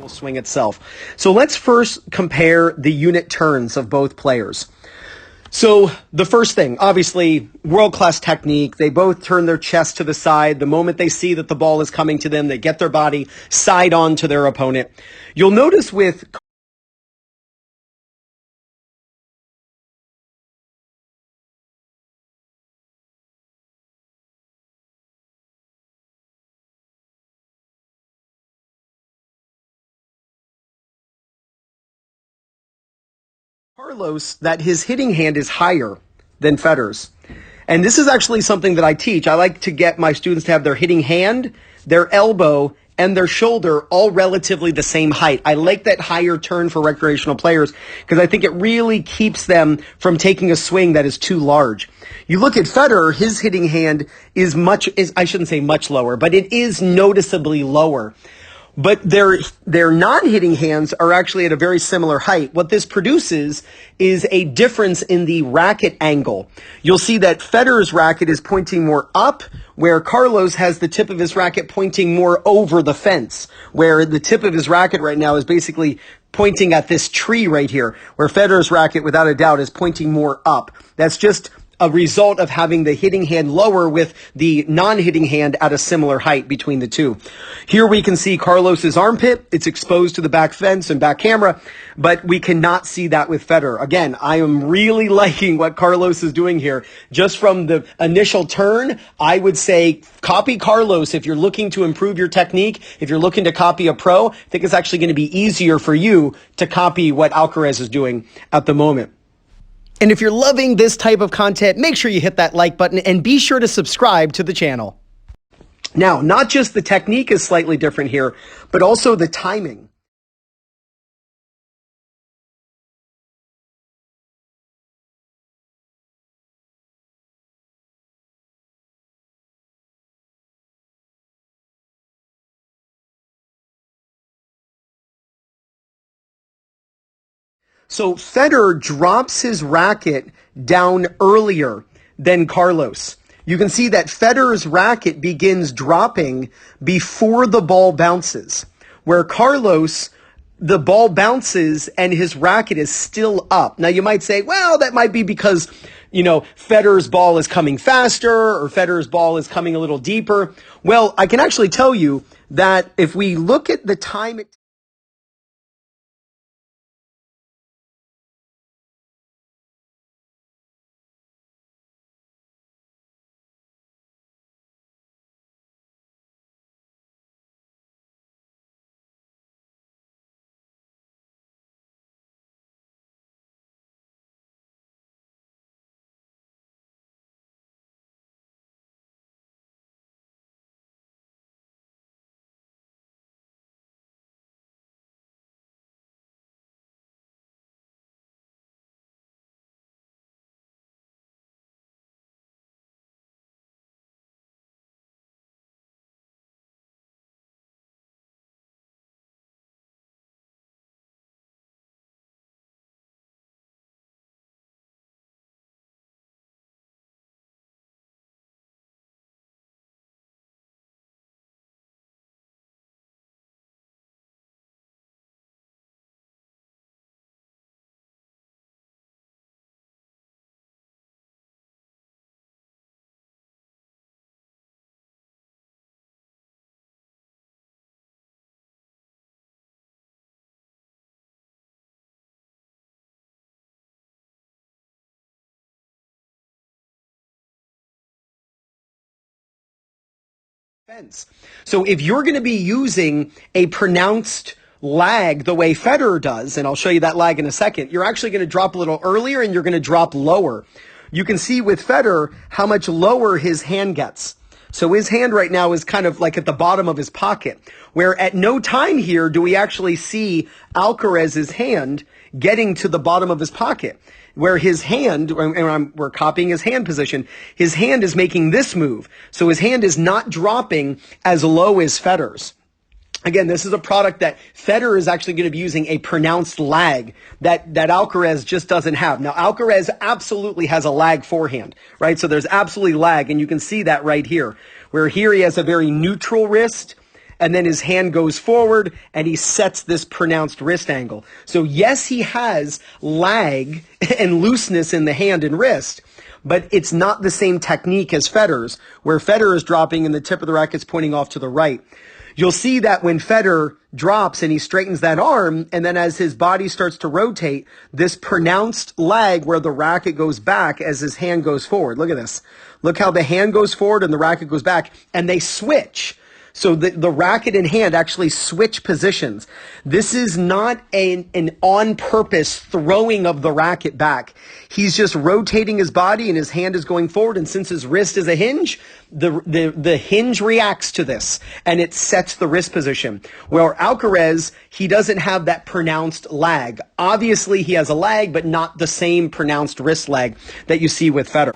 actual swing itself. So let's first compare the unit turns of both players. So the first thing, obviously, world-class technique. They both turn their chest to the side. The moment they see that the ball is coming to them, they get their body side on to their opponent. You'll notice with Carlos that his hitting hand is higher than Federer's. And this is actually something that I teach. I like to get my students to have their hitting hand, their elbow, and their shoulder all relatively the same height. I like that higher turn for recreational players because I think it really keeps them from taking a swing that is too large. You look at Federer, his hitting hand is I shouldn't say much lower, but it is noticeably lower. But their non-hitting hands are actually at a very similar height. What this produces is a difference in the racket angle. You'll see that Federer's racket is pointing more up, where Carlos has the tip of his racket pointing more over the fence, where the tip of his racket right now is basically pointing at this tree right here, where Federer's racket, without a doubt, is pointing more up. That's just a result of having the hitting hand lower with the non-hitting hand at a similar height between the two. Here we can see Carlos's armpit. It's exposed to the back fence and back camera, but we cannot see that with Federer. Again, I am really liking what Carlos is doing here. Just from the initial turn, I would say copy Carlos if you're looking to improve your technique. If you're looking to copy a pro, I think it's actually going to be easier for you to copy what Alcaraz is doing at the moment. And if you're loving this type of content, make sure you hit that like button and be sure to subscribe to the channel. Now, not just the technique is slightly different here, but also the timing. So Federer drops his racket down earlier than Carlos. You can see that Federer's racket begins dropping before the ball bounces, where Carlos, the ball bounces and his racket is still up. Now you might say, well, that might be because, Federer's ball is coming faster or Federer's ball is coming a little deeper. Well, I can actually tell you that if we look at the time it fence. So if you're going to be using a pronounced lag the way Federer does, and I'll show you that lag in a second, you're actually going to drop a little earlier and you're going to drop lower. You can see with Federer how much lower his hand gets. So his hand right now is kind of like at the bottom of his pocket, where at no time here do we actually see Alcaraz's hand getting to the bottom of his pocket, where his hand, and we're copying his hand position, his hand is making this move. So his hand is not dropping as low as Federer's. Again, this is a product that Federer is actually going to be using a pronounced lag that Alcaraz just doesn't have. Now, Alcaraz absolutely has a lag forehand, right? So there's absolutely lag, and you can see that right here, where here he has a very neutral wrist, and then his hand goes forward and he sets this pronounced wrist angle. So yes, he has lag and looseness in the hand and wrist, but it's not the same technique as Federer's, where Federer is dropping and the tip of the racket's pointing off to the right. You'll see that when Federer drops and he straightens that arm, and then as his body starts to rotate, this pronounced lag where the racket goes back as his hand goes forward. Look at this. Look how the hand goes forward and the racket goes back, and they switch. So the racket and hand actually switch positions. This is not an on-purpose throwing of the racket back. He's just rotating his body and his hand is going forward. And since his wrist is a hinge, the hinge reacts to this and it sets the wrist position. Where Alcaraz, he doesn't have that pronounced lag. Obviously, he has a lag, but not the same pronounced wrist lag that you see with Federer.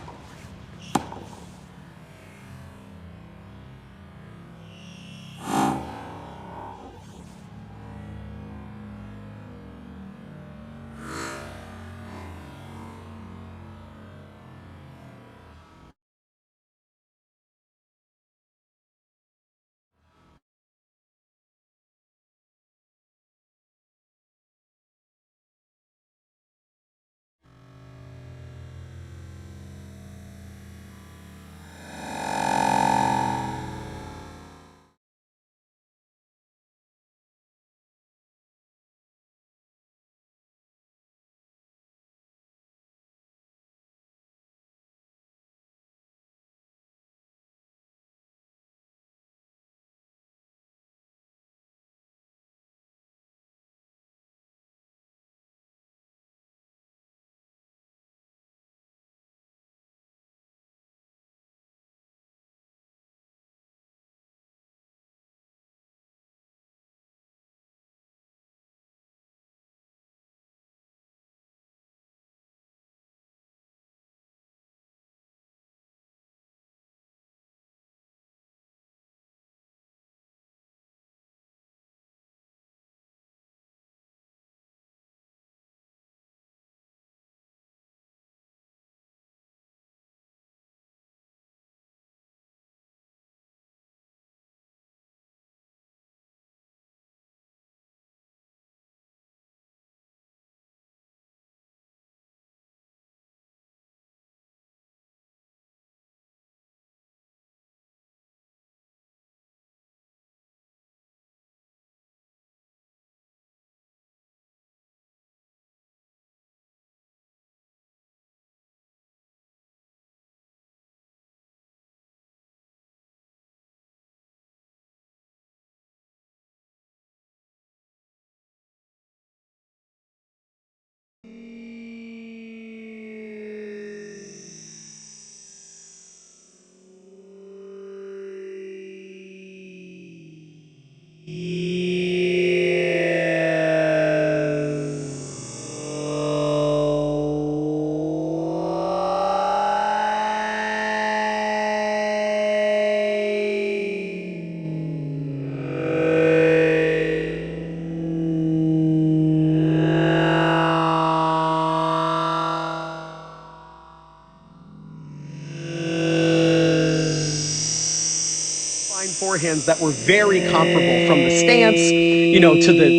Forehands that were very comparable from the stance,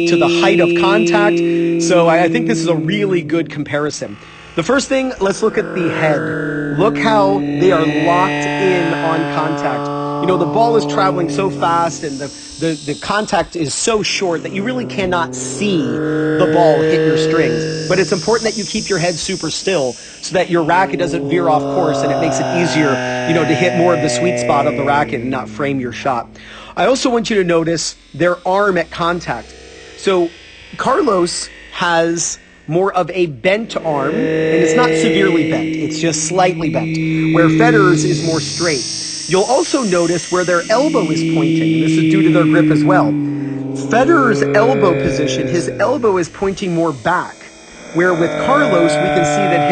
to the height of contact. So I think this is a really good comparison. The first thing, let's look at the head. Look how they are locked in on contact. The ball is traveling so fast and the contact is so short that you really cannot see the ball hit your strings. But it's important that you keep your head super still so that your racket doesn't veer off course and it makes it easier, to hit more of the sweet spot of the racket and not frame your shot. I also want you to notice their arm at contact. So Carlos has more of a bent arm, and it's not severely bent, it's just slightly bent, where Federer's is more straight. You'll also notice where their elbow is pointing, and this is due to their grip as well. Federer's elbow position, his elbow is pointing more back, where with Carlos, we can see that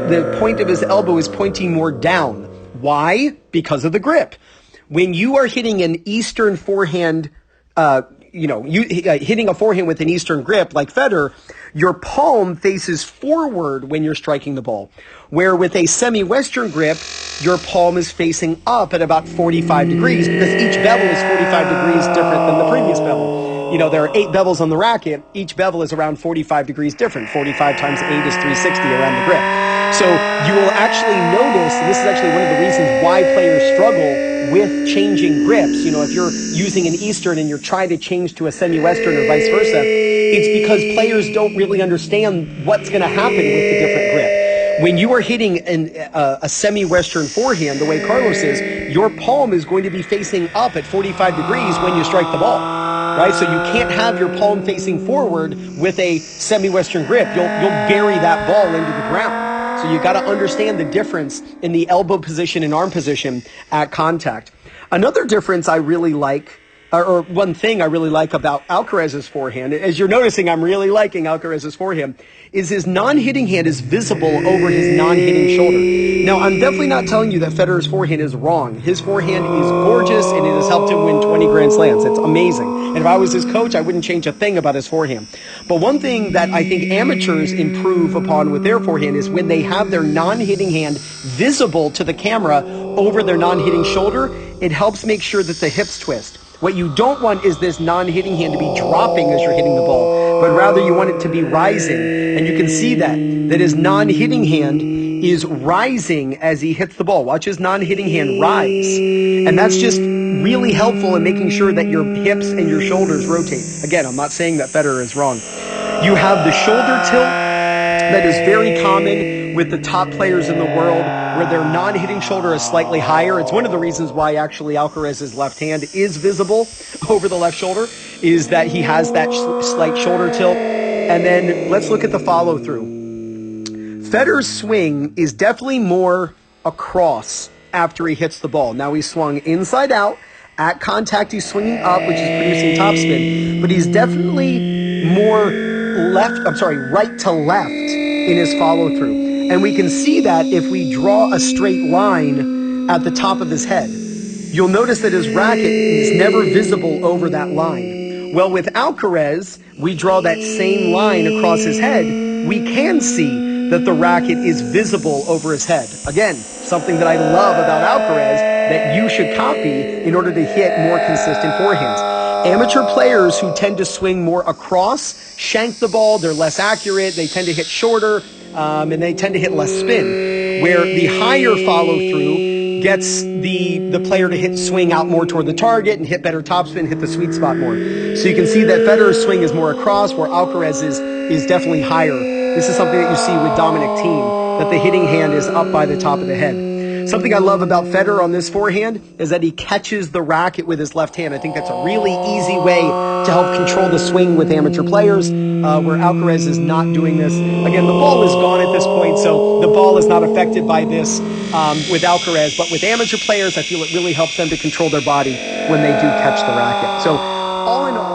the point of his elbow is pointing more down. Why? Because of the grip. When you are hitting an Eastern forehand, hitting a forehand with an Eastern grip like Federer, your palm faces forward when you're striking the ball. Where with a semi-Western grip, your palm is facing up at about 45 degrees because each bevel is 45 degrees different than the previous bevel. You know, there are 8 bevels on the racket. Each bevel is around 45 degrees different. 45 times 8 is 360 around the grip. So you will actually notice, and this is actually one of the reasons why players struggle with changing grips. You know, if you're using an Eastern and you're trying to change to a semi-Western or vice versa, it's because players don't really understand what's going to happen with the different grip. When you are hitting a semi-Western forehand, the way Carlos is, your palm is going to be facing up at 45 degrees when you strike the ball, right? So you can't have your palm facing forward with a semi-Western grip. You'll bury that ball into the ground. So you got to understand the difference in the elbow position and arm position at contact. Another difference I really like, or one thing I really like about Alcaraz's forehand, as you're noticing, I'm really liking Alcaraz's forehand, is his non-hitting hand is visible over his non-hitting shoulder. Now, I'm definitely not telling you that Federer's forehand is wrong. His forehand is gorgeous, and it has helped him win 20 Grand Slams. It's amazing. And if I was his coach, I wouldn't change a thing about his forehand. But one thing that I think amateurs improve upon with their forehand is when they have their non-hitting hand visible to the camera over their non-hitting shoulder, it helps make sure that the hips twist. What you don't want is this non-hitting hand to be dropping as you're hitting the ball, but rather you want it to be rising. And you can see that his non-hitting hand is rising as he hits the ball. Watch his non-hitting hand rise. And that's just really helpful in making sure that your hips and your shoulders rotate. Again, I'm not saying that Federer is wrong. You have the shoulder tilt that is very common with the top players in the world, where their non-hitting shoulder is slightly higher. It's one of the reasons why actually Alcaraz's left hand is visible over the left shoulder, is that he has that slight shoulder tilt. And then let's look at the follow-through. Federer's swing is definitely more across after he hits the ball. Now he swung inside out. At contact, he's swinging up, which is producing topspin, but he's definitely more right to left in his follow-through. And we can see that if we draw a straight line at the top of his head. You'll notice that his racket is never visible over that line. Well, with Alcaraz, we draw that same line across his head. We can see that the racket is visible over his head. Again, something that I love about Alcaraz that you should copy in order to hit more consistent forehands. Amateur players who tend to swing more across shank the ball. They're less accurate. They tend to hit shorter, and they tend to hit less spin. Where the higher follow-through gets the player to swing out more toward the target and hit better topspin, hit the sweet spot more. So you can see that Federer's swing is more across, where Alcaraz is definitely higher. This is something that you see with Dominic Thiem, that the hitting hand is up by the top of the head. Something I love about Federer on this forehand is that he catches the racket with his left hand. I think that's a really easy way to help control the swing with amateur players, where Alcaraz is not doing this. Again, the ball is gone at this point, so the ball is not affected by this with Alcaraz. But with amateur players, I feel it really helps them to control their body when they do catch the racket. So all in all,